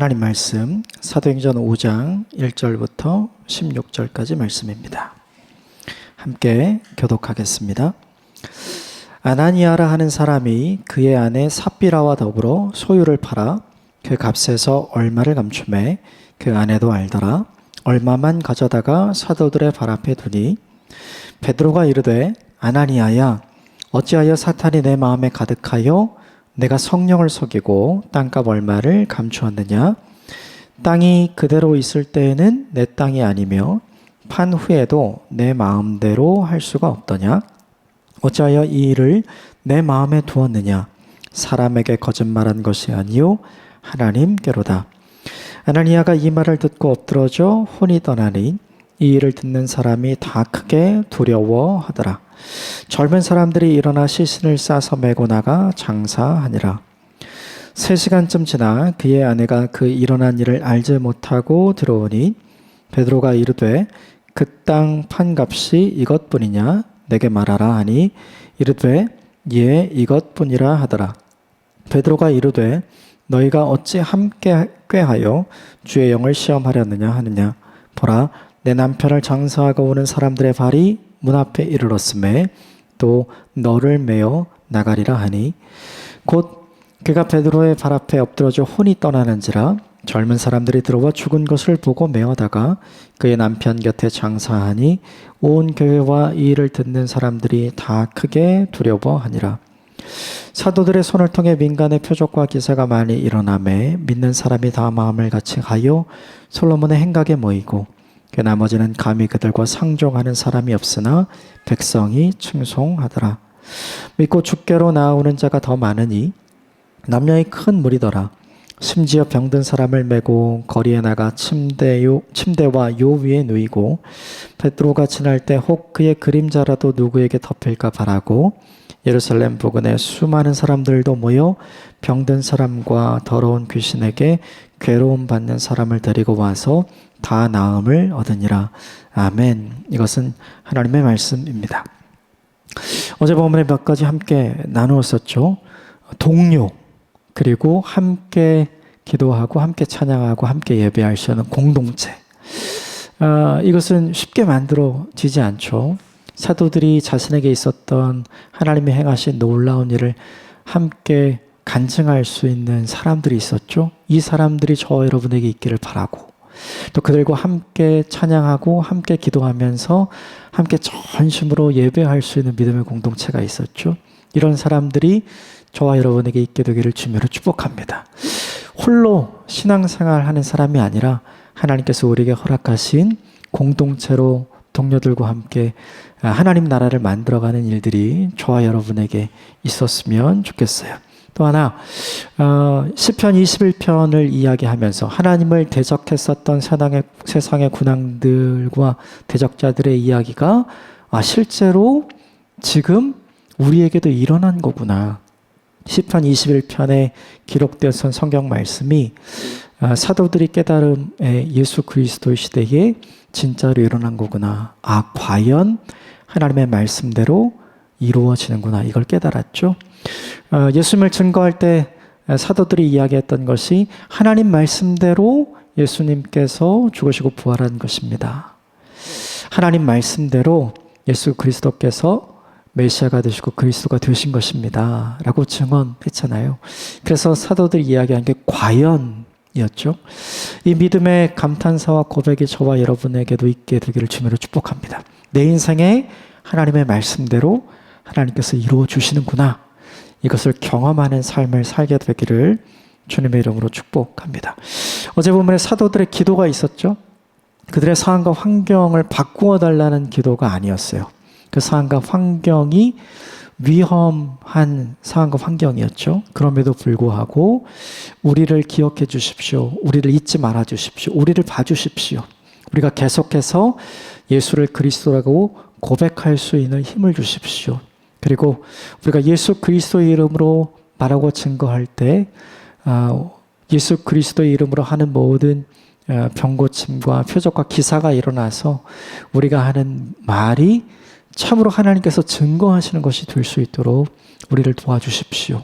하나님 말씀 사도행전 5장 1절부터 16절까지 말씀입니다. 함께 교독하겠습니다. 아나니아라 하는 사람이 그의 아내 삽비라와 더불어 소유를 팔아 그 값에서 얼마를 감추매 그 아내도 알더라. 얼마만 가져다가 사도들의 발 앞에 두니 베드로가 이르되 아나니아야 어찌하여 사탄이 내 마음에 가득하여 내가 성령을 속이고 땅값 얼마를 감추었느냐? 땅이 그대로 있을 때에는 내 땅이 아니며 판 후에도 내 마음대로 할 수가 없더냐? 어찌하여 이 일을 내 마음에 두었느냐? 사람에게 거짓말한 것이 아니요 하나님께로다. 아나니아가 이 말을 듣고 엎드러져 혼이 떠나니 이 일을 듣는 사람이 다 크게 두려워하더라. 젊은 사람들이 일어나 시신을 싸서 메고 나가 장사하니라. 3시간쯤 지나 그의 아내가 그 일어난 일을 알지 못하고 들어오니 베드로가 이르되 그 땅 판값이 이것뿐이냐? 내게 말하라 하니 이르되 예 이것뿐이라 하더라. 베드로가 이르되 너희가 어찌 함께 꾀하여 주의 영을 시험하려느냐 하느냐? 보라 내 남편을 장사하고 오는 사람들의 발이 문 앞에 이르렀음에 또 너를 메어 나가리라 하니 곧 그가 베드로의 발 앞에 엎드러져 혼이 떠나는지라 젊은 사람들이 들어와 죽은 것을 보고 메어다가 그의 남편 곁에 장사하니 온 교회와 이 일을 듣는 사람들이 다 크게 두려워하니라. 사도들의 손을 통해 민간의 표적과 기사가 많이 일어나매 믿는 사람이 다 마음을 같이 가여 솔로몬의 행각에 모이고 그 나머지는 감히 그들과 상종하는 사람이 없으나 백성이 충성하더라. 믿고 주께로 나아오는 자가 더 많으니 남녀의 큰 무리더라. 심지어 병든 사람을 메고 거리에 나가 침대와 요 위에 누이고 베드로가 지날 때 혹 그의 그림자라도 누구에게 덮일까 바라고 예루살렘 부근에 수많은 사람들도 모여 병든 사람과 더러운 귀신에게 괴로움 받는 사람을 데리고 와서 다 나음을 얻으니라. 아멘. 이것은 하나님의 말씀입니다. 어제 본문에 몇 가지 함께 나누었었죠. 동료, 그리고 함께 기도하고 함께 찬양하고 함께 예배할 수 있는 공동체. 이것은 쉽게 만들어지지 않죠. 사도들이 자신에게 있었던 하나님이 행하신 놀라운 일을 함께 간증할 수 있는 사람들이 있었죠. 이 사람들이 저 여러분에게 있기를 바라고 또 그들과 함께 찬양하고 함께 기도하면서 함께 전심으로 예배할 수 있는 믿음의 공동체가 있었죠. 이런 사람들이 저와 여러분에게 있게 되기를 주님으로 축복합니다. 홀로 신앙생활 하는 사람이 아니라 하나님께서 우리에게 허락하신 공동체로 동료들과 함께 하나님 나라를 만들어가는 일들이 저와 여러분에게 있었으면 좋겠어요. 또 하나 시편 21편을 이야기하면서 하나님을 대적했었던 세상의 군왕들과 대적자들의 이야기가 실제로 지금 우리에게도 일어난 거구나. 시편 21편에 기록되었던 성경 말씀이 사도들이 깨달음의 예수 그리스도 시대에 진짜로 일어난 거구나. 과연 하나님의 말씀대로 이루어지는구나. 이걸 깨달았죠. 예수님을 증거할 때 사도들이 이야기했던 것이 하나님 말씀대로 예수님께서 죽으시고 부활한 것입니다. 하나님 말씀대로 예수 그리스도께서 메시아가 되시고 그리스도가 되신 것입니다. 라고 증언했잖아요. 그래서 사도들이 이야기한 게 과연이었죠. 이 믿음의 감탄사와 고백이 저와 여러분에게도 있게 되기를 주님으로 축복합니다. 내 인생에 하나님의 말씀대로 하나님께서 이루어 주시는구나. 이것을 경험하는 삶을 살게 되기를 주님의 이름으로 축복합니다. 어제 본문에 사도들의 기도가 있었죠. 그들의 상황과 환경을 바꾸어 달라는 기도가 아니었어요. 그 상황과 환경이 위험한 상황과 환경이었죠. 그럼에도 불구하고 우리를 기억해 주십시오. 우리를 잊지 말아 주십시오. 우리를 봐 주십시오. 우리가 계속해서 예수를 그리스도라고 고백할 수 있는 힘을 주십시오. 그리고 우리가 예수 그리스도의 이름으로 말하고 증거할 때 예수 그리스도의 이름으로 하는 모든 병고침과 표적과 기사가 일어나서 우리가 하는 말이 참으로 하나님께서 증거하시는 것이 될 수 있도록 우리를 도와주십시오.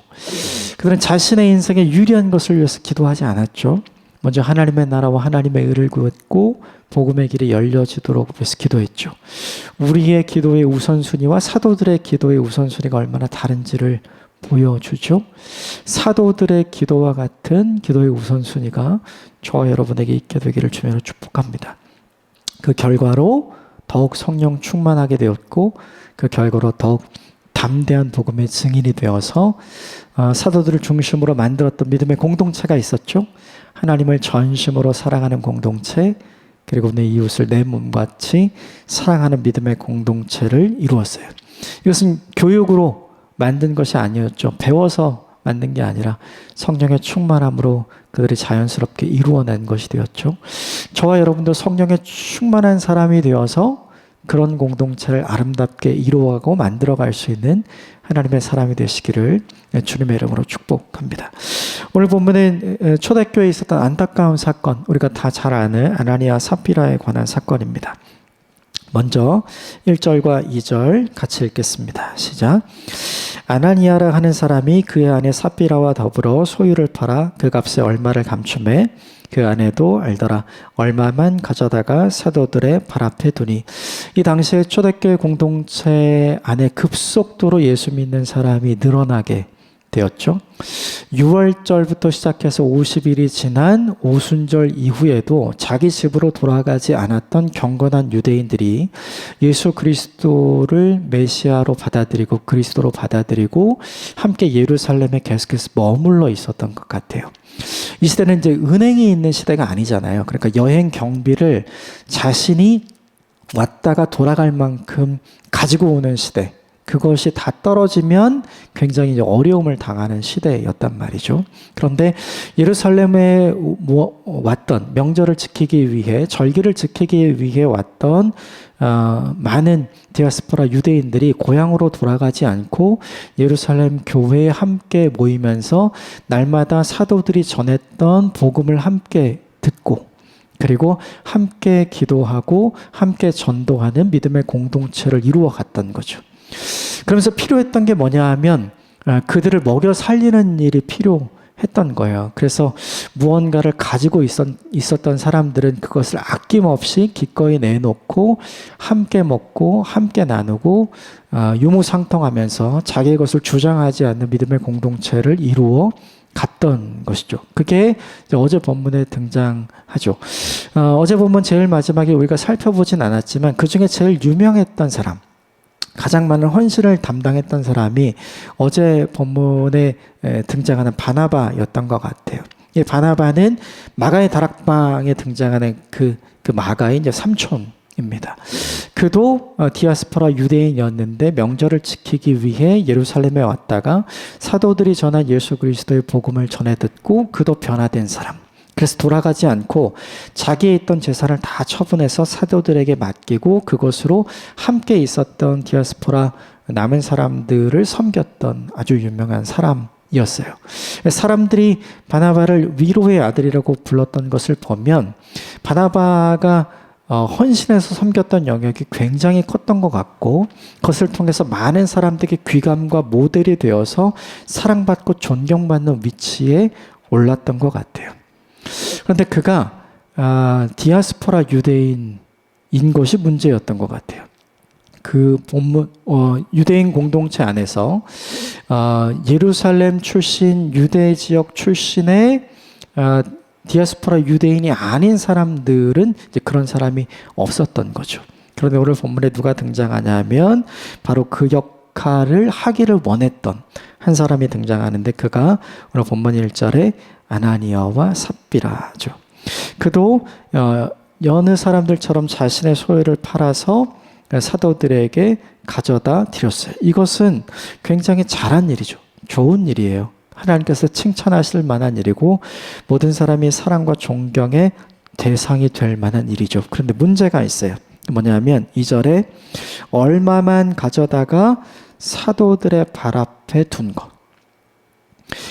그들은 자신의 인생에 유리한 것을 위해서 기도하지 않았죠. 먼저 하나님의 나라와 하나님의 의를 구했고 복음의 길이 열려지도록 위해서 기도했죠. 우리의 기도의 우선순위와 사도들의 기도의 우선순위가 얼마나 다른지를 보여주죠. 사도들의 기도와 같은 기도의 우선순위가 저와 여러분에게 있게 되기를 주님으로 축복합니다. 그 결과로 더욱 성령 충만하게 되었고 그 결과로 더욱 담대한 복음의 증인이 되어서 사도들을 중심으로 만들었던 믿음의 공동체가 있었죠. 하나님을 전심으로 사랑하는 공동체, 그리고 내 이웃을 내 몸같이 사랑하는 믿음의 공동체를 이루었어요. 이것은 교육으로 만든 것이 아니었죠. 배워서 만든 게 아니라 성령의 충만함으로 그들이 자연스럽게 이루어낸 것이 되었죠. 저와 여러분도 성령의 충만한 사람이 되어서 그런 공동체를 아름답게 이루어가고 만들어갈 수 있는 하나님의 사람이 되시기를 주님의 이름으로 축복합니다. 오늘 본문은 초대교회에 있었던 안타까운 사건, 우리가 다 잘 아는 아나니아 삽비라에 관한 사건입니다. 먼저 1절과 2절 같이 읽겠습니다. 시작. 아나니아라 하는 사람이 그의 아내 삽비라와 더불어 소유를 팔아 그 값에 얼마를 감추매 그 아내도 알더라. 얼마만 가져다가 사도들의 발 앞에 두니. 이 당시에 초대교회 공동체 안에 급속도로 예수 믿는 사람이 늘어나게 되었죠. 6월절부터 시작해서 50일이 지난 오순절 이후에도 자기 집으로 돌아가지 않았던 경건한 유대인들이 예수 그리스도를 메시아로 받아들이고 그리스도로 받아들이고 함께 예루살렘에 계속해서 머물러 있었던 것 같아요. 이 시대는 이제 은행이 있는 시대가 아니잖아요. 그러니까 여행 경비를 자신이 왔다가 돌아갈 만큼 가지고 오는 시대. 그것이 다 떨어지면 굉장히 이제 어려움을 당하는 시대였단 말이죠. 그런데 예루살렘에 왔던 명절을 지키기 위해 절기를 지키기 위해 왔던 많은 디아스포라 유대인들이 고향으로 돌아가지 않고 예루살렘 교회에 함께 모이면서 날마다 사도들이 전했던 복음을 함께 듣고 그리고 함께 기도하고 함께 전도하는 믿음의 공동체를 이루어 갔던 거죠. 그러면서 필요했던 게 뭐냐 하면 그들을 먹여 살리는 일이 필요했던 거예요. 그래서 무언가를 가지고 있었던 사람들은 그것을 아낌없이 기꺼이 내놓고 함께 먹고 함께 나누고 유무상통하면서 자기의 것을 주장하지 않는 믿음의 공동체를 이루어 갔던 것이죠. 그게 어제 본문에 등장하죠. 어제 본문 제일 마지막에 우리가 살펴보진 않았지만 그 중에 제일 유명했던 사람, 가장 많은 헌신을 담당했던 사람이 어제 본문에 등장하는 바나바였던 것 같아요. 이 바나바는 마가의 다락방에 등장하는 그 마가의 이제 삼촌입니다. 그도 디아스포라 유대인이었는데 명절을 지키기 위해 예루살렘에 왔다가 사도들이 전한 예수 그리스도의 복음을 전해 듣고 그도 변화된 사람. 그래서 돌아가지 않고 자기에 있던 재산을 다 처분해서 사도들에게 맡기고 그것으로 함께 있었던 디아스포라 남은 사람들을 섬겼던 아주 유명한 사람이었어요. 사람들이 바나바를 위로의 아들이라고 불렀던 것을 보면 바나바가 헌신해서 섬겼던 영역이 굉장히 컸던 것 같고 그것을 통해서 많은 사람들에게 귀감과 모델이 되어서 사랑받고 존경받는 위치에 올랐던 것 같아요. 그런데 그가 디아스포라 유대인인 것이 문제였던 것 같아요. 그 본문 유대인 공동체 안에서 예루살렘 출신 유대 지역 출신의 디아스포라 유대인이 아닌 사람들은 이제 그런 사람이 없었던 거죠. 그런데 오늘 본문에 누가 등장하냐면 바로 그 역할을 하기를 원했던 한 사람이 등장하는데 그가 오늘 본문 1절에 아나니아와 삽비라죠. 그도 여느 사람들처럼 자신의 소유를 팔아서 사도들에게 가져다 드렸어요. 이것은 굉장히 잘한 일이죠. 좋은 일이에요. 하나님께서 칭찬하실 만한 일이고 모든 사람이 사랑과 존경의 대상이 될 만한 일이죠. 그런데 문제가 있어요. 뭐냐면 2절에 얼마만 가져다가 사도들의 발 앞에 둔 것.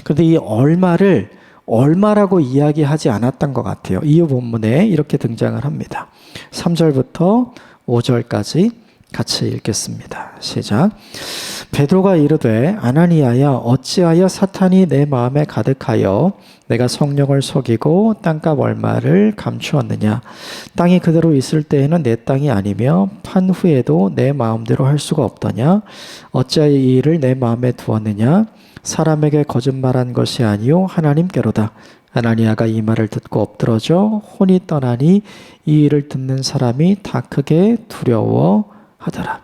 그런데 이 얼마를 얼마라고 이야기하지 않았던 것 같아요. 이 본문에 이렇게 등장을 합니다. 3절부터 5절까지 같이 읽겠습니다. 시작. 같이 읽겠습니다. 시작. 베드로가 이르되 아나니아야 어찌하여 사탄이 내 마음에 가득하여 내가 성령을 속이고 땅값 얼마를 감추었느냐. 땅이 그대로 있을 때에는 내 땅이 아니며 판 후에도 내 마음대로 할 수가 없더냐. 어찌하여 이 일을 내 마음에 두었느냐. 사람에게 거짓말한 것이 아니요 하나님께로다. 아나니아가 이 말을 듣고 엎드러져 혼이 떠나니 이 일을 듣는 사람이 다 크게 두려워하더라.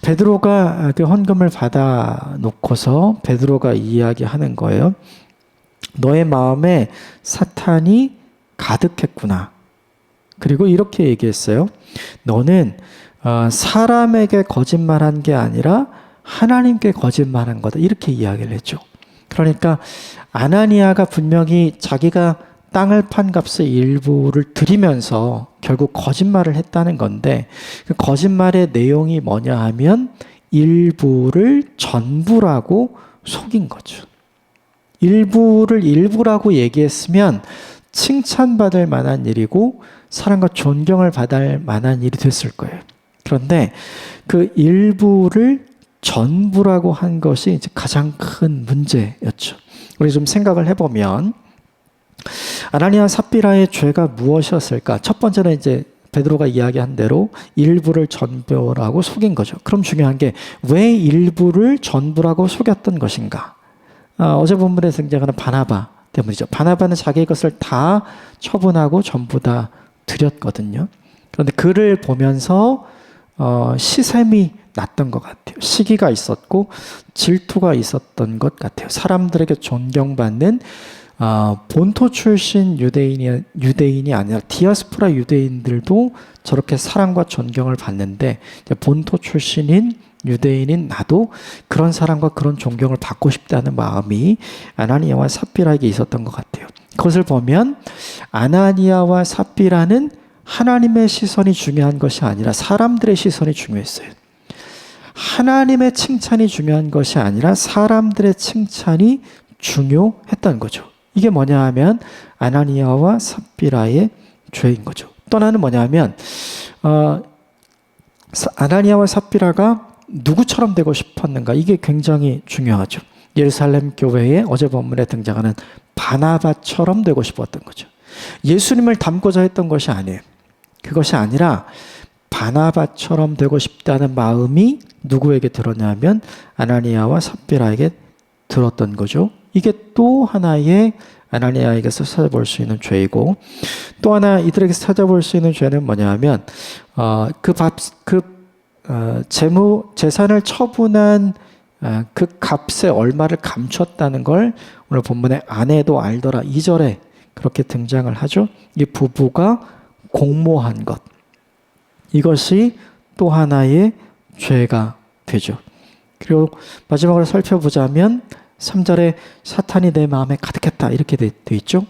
베드로가 그 헌금을 받아 놓고서 베드로가 이야기하는 거예요. 너의 마음에 사탄이 가득했구나. 그리고 이렇게 얘기했어요. 너는 사람에게 거짓말한 게 아니라 하나님께 거짓말한 거다. 이렇게 이야기를 했죠. 그러니까 아나니아가 분명히 자기가 땅을 판 값의 일부를 드리면서 결국 거짓말을 했다는 건데, 그 거짓말의 내용이 뭐냐 하면 일부를 전부라고 속인 거죠. 일부를 일부라고 얘기했으면 칭찬받을 만한 일이고 사람과 존경을 받을 만한 일이 됐을 거예요. 그런데 그 일부를 전부라고 한 것이 이제 가장 큰 문제였죠. 우리 좀 생각을 해보면 아나니아 삽비라의 죄가 무엇이었을까? 첫 번째는 이제 베드로가 이야기한 대로 일부를 전부라고 속인 거죠. 그럼 중요한 게 왜 일부를 전부라고 속였던 것인가? 어제 본문에 등장하는 바나바 때문이죠. 바나바는 자기의 것을 다 처분하고 전부 다 드렸거든요. 그런데 그를 보면서 시샘이 났던 것 같아요. 시기가 있었고 질투가 있었던 것 같아요. 사람들에게 존경받는 본토 출신 유대인이 아니라 디아스포라 유대인들도 저렇게 사랑과 존경을 받는데 본토 출신인 유대인인 나도 그런 사랑과 그런 존경을 받고 싶다는 마음이 아나니아와 삽비라에게 있었던 것 같아요. 그것을 보면 아나니아와 삽비라는 하나님의 시선이 중요한 것이 아니라 사람들의 시선이 중요했어요. 하나님의 칭찬이 중요한 것이 아니라 사람들의 칭찬이 중요했던 거죠. 이게 뭐냐 하면 아나니아와 삽비라의 죄인 거죠. 또 하나는 뭐냐 하면 아나니아와 삽비라가 누구처럼 되고 싶었는가, 이게 굉장히 중요하죠. 예루살렘 교회에 어제 본문에 등장하는 바나바처럼 되고 싶었던 거죠. 예수님을 닮고자 했던 것이 아니에요. 그것이 아니라 바나바처럼 되고 싶다는 마음이 누구에게 들었냐면 아나니아와 삽비라에게 들었던 거죠. 이게 또 하나의 아나니아에게서 찾아볼 수 있는 죄이고, 또 하나 이들에게서 찾아볼 수 있는 죄는 뭐냐면 재산을 처분한 그 값의 얼마를 감췄다는 걸 오늘 본문에 아내도 알더라 2절에 그렇게 등장을 하죠. 이 부부가 공모한 것, 이것이 또 하나의 죄가 되죠. 그리고 마지막으로 살펴보자면 3절에 사탄이 내 마음에 가득했다 이렇게 돼 있죠.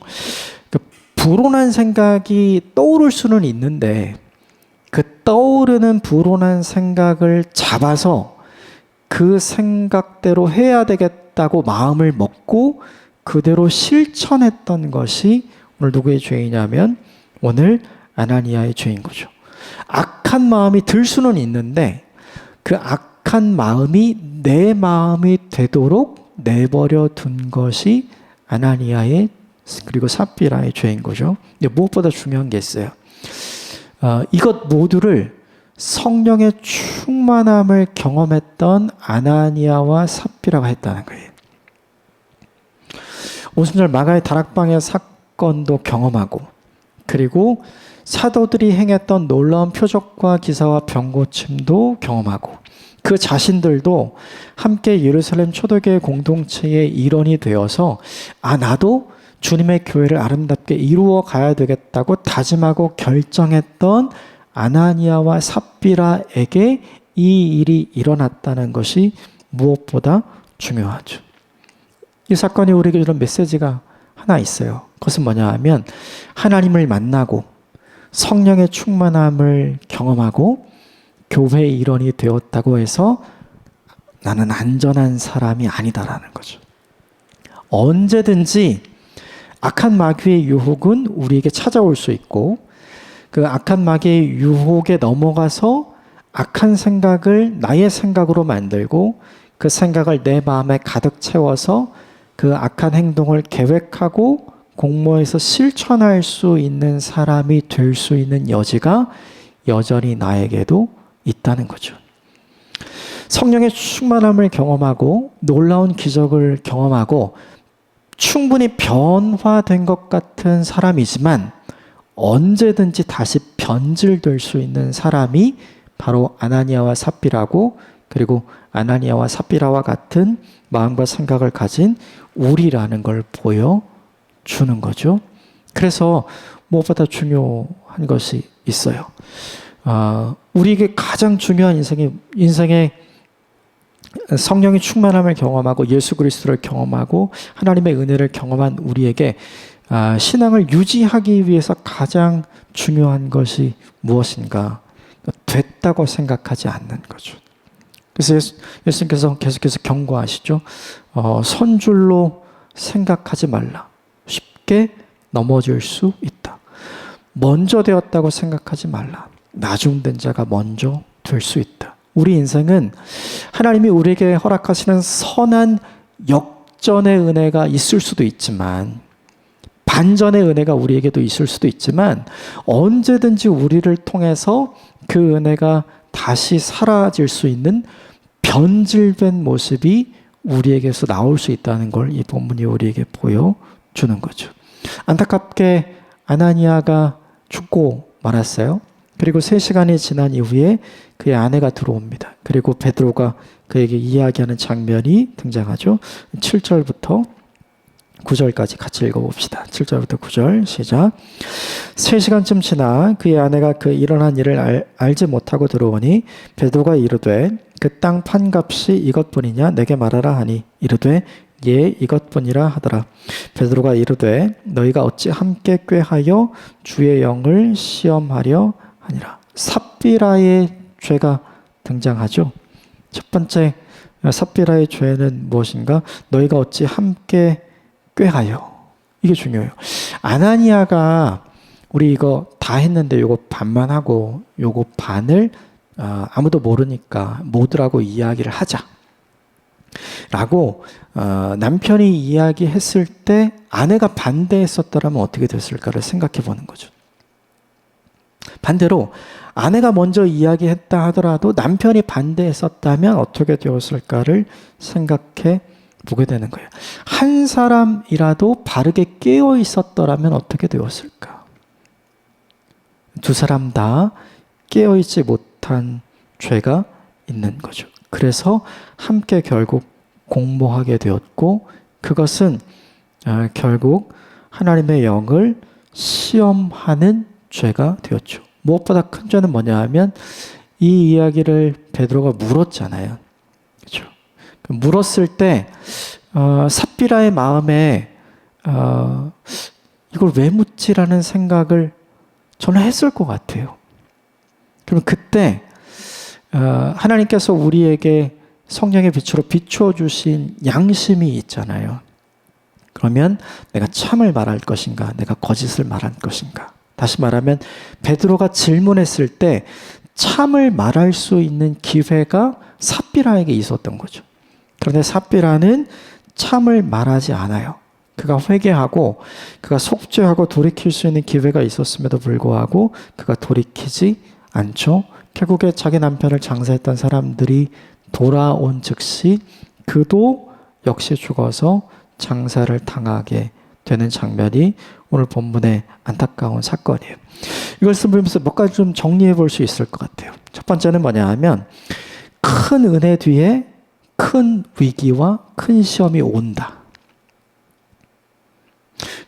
불온한 생각이 떠오를 수는 있는데 그 떠오르는 불온한 생각을 잡아서 그 생각대로 해야 되겠다고 마음을 먹고 그대로 실천했던 것이 오늘 누구의 죄이냐면 오늘 아나니아의 죄인 거죠. 악한 마음이 들 수는 있는데 그 악한 마음이 내 마음이 되도록 내버려 둔 것이 아나니아의 그리고 삽비라의 죄인 거죠. 근데 무엇보다 중요한 게 있어요. 이것 모두를 성령의 충만함을 경험했던 아나니아와 삽비라가 했다는 거예요. 50절 마가의 다락방의 사건도 경험하고, 그리고 사도들이 행했던 놀라운 표적과 기사와 병고침도 경험하고, 그 자신들도 함께 예루살렘 초대교회 공동체의 일원이 되어서 나도 주님의 교회를 아름답게 이루어 가야 되겠다고 다짐하고 결정했던 아나니아와 삽비라에게 이 일이 일어났다는 것이 무엇보다 중요하죠. 이 사건이 우리에게 주는 메시지가 하나 있어요. 그것은 뭐냐 하면 하나님을 만나고 성령의 충만함을 경험하고 교회의 일원이 되었다고 해서 나는 안전한 사람이 아니다라는 거죠. 언제든지 악한 마귀의 유혹은 우리에게 찾아올 수 있고 그 악한 마귀의 유혹에 넘어가서 악한 생각을 나의 생각으로 만들고 그 생각을 내 마음에 가득 채워서 그 악한 행동을 계획하고 공모해서 실천할 수 있는 사람이 될 수 있는 여지가 여전히 나에게도 있다는 거죠. 성령의 충만함을 경험하고 놀라운 기적을 경험하고 충분히 변화된 것 같은 사람이지만 언제든지 다시 변질될 수 있는 사람이 바로 아나니아와 삽비라고, 그리고 아나니아와 삽비라와 같은 마음과 생각을 가진 우리라는 걸 보여주는 거죠. 그래서 무엇보다 중요한 것이 있어요. 우리에게 가장 중요한 인생의 성령의 충만함을 경험하고 예수 그리스도를 경험하고 하나님의 은혜를 경험한 우리에게 신앙을 유지하기 위해서 가장 중요한 것이 무엇인가? 됐다고 생각하지 않는 거죠. 그래서 예수님께서 계속해서 경고하시죠. 선줄로 생각하지 말라. 쉽게 넘어질 수 있다. 먼저 되었다고 생각하지 말라. 나중된 자가 먼저 될 수 있다. 우리 인생은 하나님이 우리에게 허락하시는 선한 역전의 은혜가 있을 수도 있지만, 반전의 은혜가 우리에게도 있을 수도 있지만, 언제든지 우리를 통해서 그 은혜가 다시 사라질 수 있는 변질된 모습이 우리에게서 나올 수 있다는 걸 이 본문이 우리에게 보여주는 거죠. 안타깝게 아나니아가 죽고 말았어요. 그리고 3시간이 지난 이후에 그의 아내가 들어옵니다. 그리고 베드로가 그에게 이야기하는 장면이 등장하죠. 7절부터 9절까지 같이 읽어봅시다. 7절부터 9절 시작. 3시간쯤 지나 그의 아내가 그 일어난 일을 알지 못하고 들어오니 베드로가 이르되 그 땅 판값이 이것뿐이냐 내게 말하라 하니 이르되 예 이것뿐이라 하더라. 베드로가 이르되 너희가 어찌 함께 꾀하여 주의 영을 시험하려 하니라. 삽비라의 죄가 등장하죠. 첫 번째 삽비라의 죄는 무엇인가? 너희가 어찌 함께 꾀하여. 이게 중요해요. 아나니아가 우리 이거 다 했는데 요거 반만 하고 요거 반을 아무도 모르니까 모두라고 이야기를 하자 라고 남편이 이야기했을 때 아내가 반대했었더라면 어떻게 됐을까를 생각해 보는 거죠. 반대로 아내가 먼저 이야기했다 하더라도 남편이 반대했었다면 어떻게 되었을까를 생각해 보게 되는 거예요. 한 사람이라도 바르게 깨어 있었더라면 어떻게 되었을까? 두 사람 다 깨어 있지 못한 죄가 있는 거죠. 그래서 함께 결국 공모하게 되었고, 그것은 결국 하나님의 영을 시험하는 죄가 되었죠. 무엇보다 큰 죄는 뭐냐 하면 이 이야기를 베드로가 물었잖아요. 그렇죠? 물었을 때 삽비라의 마음에 이걸 왜 묻지라는 생각을 저는 했을 것 같아요. 그럼 그때 하나님께서 우리에게 성령의 빛으로 비춰주신 양심이 있잖아요. 그러면 내가 참을 말할 것인가, 내가 거짓을 말할 것인가. 다시 말하면 베드로가 질문했을 때 참을 말할 수 있는 기회가 삽비라에게 있었던 거죠. 그런데 삽비라는 참을 말하지 않아요. 그가 회개하고 그가 속죄하고 돌이킬 수 있는 기회가 있었음에도 불구하고 그가 돌이키지 않죠. 결국에 자기 남편을 장사했던 사람들이 돌아온 즉시 그도 역시 죽어서 장사를 당하게 되는 장면이 오늘 본문의 안타까운 사건이에요. 이것을 보면서 몇 가지 좀 정리해 볼 수 있을 것 같아요. 첫 번째는 뭐냐 하면 큰 은혜 뒤에 큰 위기와 큰 시험이 온다.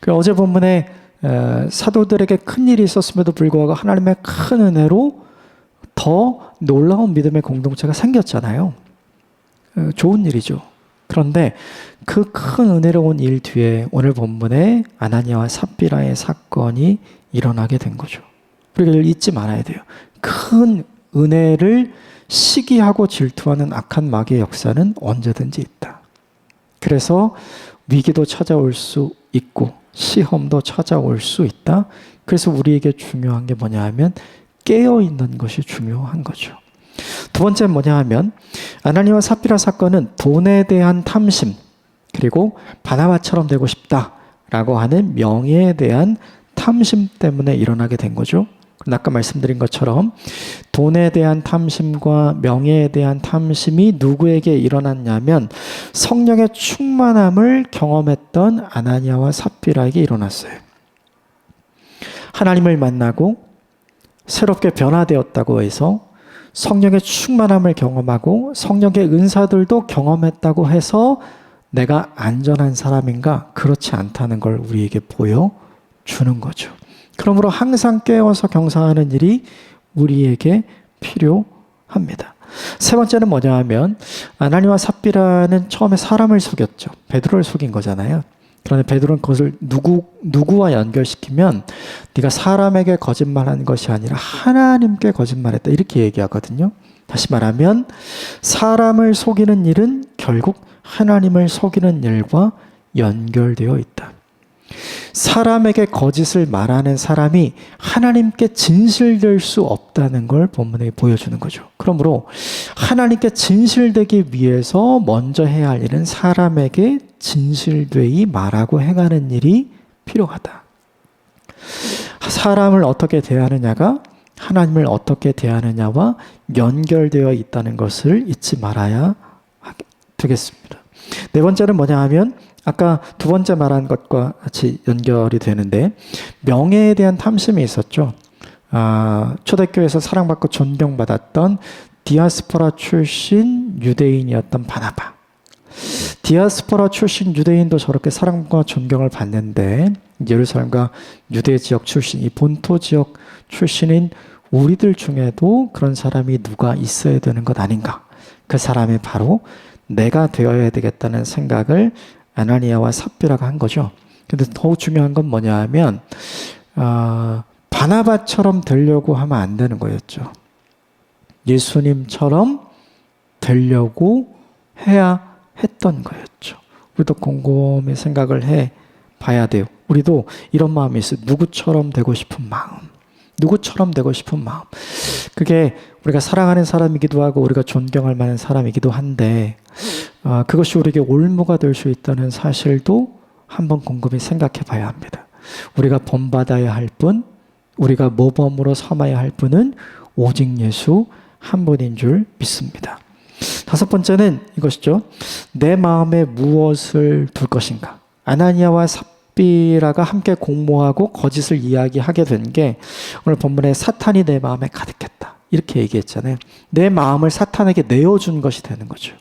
어제 본문에 사도들에게 큰 일이 있었음에도 불구하고 하나님의 큰 은혜로 더 놀라운 믿음의 공동체가 생겼잖아요. 좋은 일이죠. 그런데 그 큰 은혜로운 일 뒤에 오늘 본문에 아나니아와 삽비라의 사건이 일어나게 된 거죠. 우리가 이걸 잊지 말아야 돼요. 큰 은혜를 시기하고 질투하는 악한 마귀의 역사는 언제든지 있다. 그래서 위기도 찾아올 수 있고 시험도 찾아올 수 있다. 그래서 우리에게 중요한 게 뭐냐 하면 깨어있는 것이 중요한 거죠. 두 번째는 뭐냐 하면 아나니아와 삽비라 사건은 돈에 대한 탐심 그리고 바나바처럼 되고 싶다라고 하는 명예에 대한 탐심 때문에 일어나게 된 거죠. 아까 말씀드린 것처럼 돈에 대한 탐심과 명예에 대한 탐심이 누구에게 일어났냐면 성령의 충만함을 경험했던 아나니아와 삽비라에게 일어났어요. 하나님을 만나고 새롭게 변화되었다고 해서 성령의 충만함을 경험하고 성령의 은사들도 경험했다고 해서 내가 안전한 사람인가? 그렇지 않다는 걸 우리에게 보여주는 거죠. 그러므로 항상 깨어서 경상하는 일이 우리에게 필요합니다. 세 번째는 뭐냐 하면 아나니아와 삽비라는 처음에 사람을 속였죠. 베드로를 속인 거잖아요. 그런데 베드로는 그것을 누구와 연결시키면 네가 사람에게 거짓말한 것이 아니라 하나님께 거짓말했다 이렇게 얘기하거든요. 다시 말하면 사람을 속이는 일은 결국 하나님을 속이는 일과 연결되어 있다. 사람에게 거짓을 말하는 사람이 하나님께 진실될 수 없다는 걸 본문에 보여주는 거죠. 그러므로 하나님께 진실되기 위해서 먼저 해야 할 일은 사람에게 진실되이 말하고 행하는 일이 필요하다. 사람을 어떻게 대하느냐가 하나님을 어떻게 대하느냐와 연결되어 있다는 것을 잊지 말아야 되겠습니다. 네 번째는 뭐냐 하면 아까 두 번째 말한 것과 같이 연결이 되는데 명예에 대한 탐심이 있었죠. 초대교회에서 사랑받고 존경받았던 디아스포라 출신 유대인이었던 바나바. 디아스포라 출신 유대인도 저렇게 사랑과 존경을 받는데 예루살렘과 유대 지역 출신, 이 본토 지역 출신인 우리들 중에도 그런 사람이 누가 있어야 되는 것 아닌가. 그 사람이 바로 내가 되어야 되겠다는 생각을 아나니아와 삽비라가 한 거죠. 근데 더 중요한 건 뭐냐 하면 바나바처럼 되려고 하면 안 되는 거였죠. 예수님처럼 되려고 해야 했던 거였죠. 우리도 곰곰이 생각을 해 봐야 돼요. 우리도 이런 마음이 있어요. 누구처럼 되고 싶은 마음. 누구처럼 되고 싶은 마음. 그게 우리가 사랑하는 사람이기도 하고 우리가 존경할 만한 사람이기도 한데 그것이 우리에게 올무가 될 수 있다는 사실도 한번 곰곰이 생각해 봐야 합니다. 우리가 본받아야 할 분, 우리가 모범으로 삼아야 할 분은 오직 예수 한 분인 줄 믿습니다. 다섯 번째는 이것이죠. 내 마음에 무엇을 둘 것인가. 아나니아와 삽비라가 함께 공모하고 거짓을 이야기하게 된 게 오늘 본문에 사탄이 내 마음에 가득했다. 이렇게 얘기했잖아요. 내 마음을 사탄에게 내어준 것이 되는 거죠.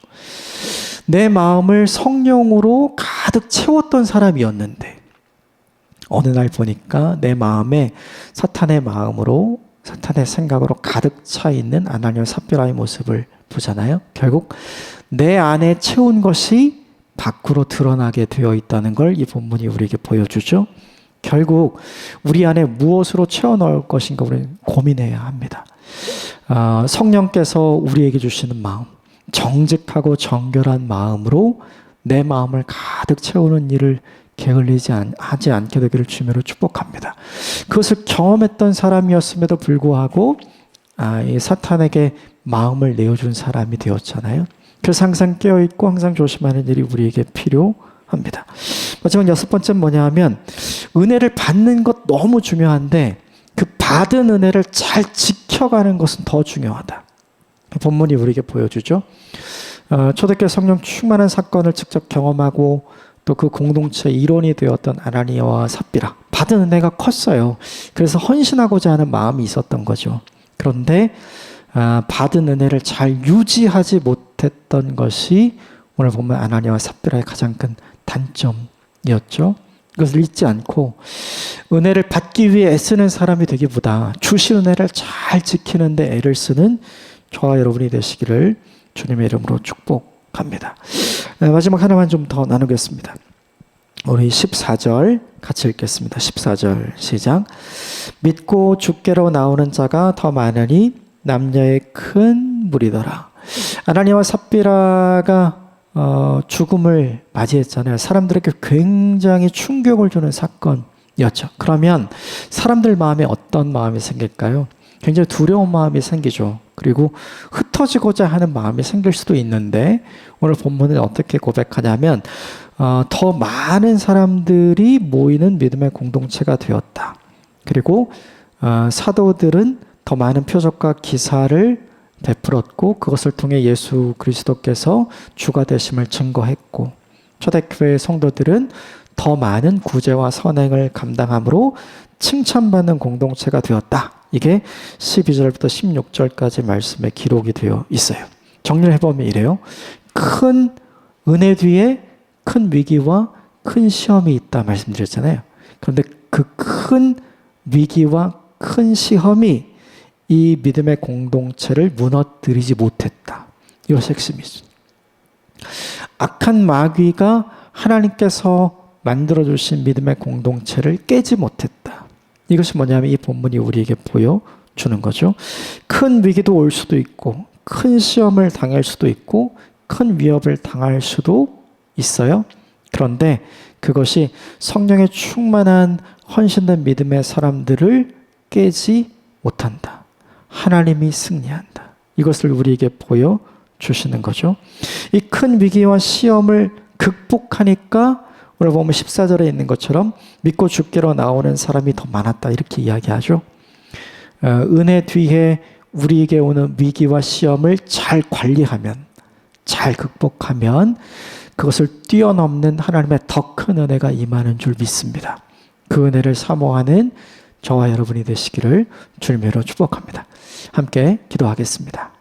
내 마음을 성령으로 가득 채웠던 사람이었는데 어느 날 보니까 내 마음에 사탄의 마음으로 사탄의 생각으로 가득 차 있는 아나니아 삽비라의 모습을 보잖아요. 결국 내 안에 채운 것이 밖으로 드러나게 되어 있다는 걸 이 본문이 우리에게 보여주죠. 결국 우리 안에 무엇으로 채워 넣을 것인가 우리는 고민해야 합니다. 성령께서 우리에게 주시는 마음, 정직하고 정결한 마음으로 내 마음을 가득 채우는 일을 게을리지 하지 않게 되기를 주님으로 축복합니다. 그것을 경험했던 사람이었음에도 불구하고 이 사탄에게 마음을 내어준 사람이 되었잖아요. 그래서 항상 깨어있고 항상 조심하는 일이 우리에게 필요합니다. 마지막 여섯 번째는 뭐냐 하면 은혜를 받는 것 너무 중요한데 그 받은 은혜를 잘 지켜가는 것은 더 중요하다. 본문이 우리에게 보여주죠. 초대교회 성령 충만한 사건을 직접 경험하고 또 그 공동체의 일원이 되었던 아나니아와 삽비라. 받은 은혜가 컸어요. 그래서 헌신하고자 하는 마음이 있었던 거죠. 그런데 받은 은혜를 잘 유지하지 못했던 것이 오늘 보면 아나니아와 삽비라의 가장 큰 단점이었죠. 그것을 잊지 않고 은혜를 받기 위해 애쓰는 사람이 되기보다 주신 은혜를 잘 지키는 데 애를 쓰는 저와 여러분이 되시기를 주님의 이름으로 축복합니다. 마지막 하나만 좀 더 나누겠습니다. 우리 14절 같이 읽겠습니다. 14절 시작. 믿고 주께로 나오는 자가 더 많으니 남녀의 큰 무리더라. 아나니아와 삽비라가 죽음을 맞이했잖아요. 사람들에게 굉장히 충격을 주는 사건이었죠. 그러면 사람들 마음에 어떤 마음이 생길까요? 굉장히 두려운 마음이 생기죠. 그리고 흩어지고자 하는 마음이 생길 수도 있는데 오늘 본문은 어떻게 고백하냐면 더 많은 사람들이 모이는 믿음의 공동체가 되었다. 그리고 사도들은 더 많은 표적과 기사를 베풀었고 그것을 통해 예수 그리스도께서 주가 되심을 증거했고 초대교회 성도들은 더 많은 구제와 선행을 감당함으로 칭찬받는 공동체가 되었다. 이게 12절부터 16절까지 말씀에 기록이 되어 있어요. 정리를 해보면 이래요. 큰 은혜 뒤에 큰 위기와 큰 시험이 있다 말씀드렸잖아요. 그런데 그 큰 위기와 큰 시험이 이 믿음의 공동체를 무너뜨리지 못했다. 이것이 핵심이죠. 악한 마귀가 하나님께서 만들어주신 믿음의 공동체를 깨지 못했다. 이것이 뭐냐면 이 본문이 우리에게 보여주는 거죠. 큰 위기도 올 수도 있고 큰 시험을 당할 수도 있고 큰 위협을 당할 수도 있어요. 그런데 그것이 성령의 충만한 헌신된 믿음의 사람들을 깨지 못한다. 하나님이 승리한다. 이것을 우리에게 보여주시는 거죠. 이 큰 위기와 시험을 극복하니까 오늘 보면 14절에 있는 것처럼 믿고 죽기로 나오는 사람이 더 많았다. 이렇게 이야기하죠. 은혜 뒤에 우리에게 오는 위기와 시험을 잘 관리하면, 잘 극복하면 그것을 뛰어넘는 하나님의 더 큰 은혜가 임하는 줄 믿습니다. 그 은혜를 사모하는 저와 여러분이 되시기를 주님으로 축복합니다. 함께 기도하겠습니다.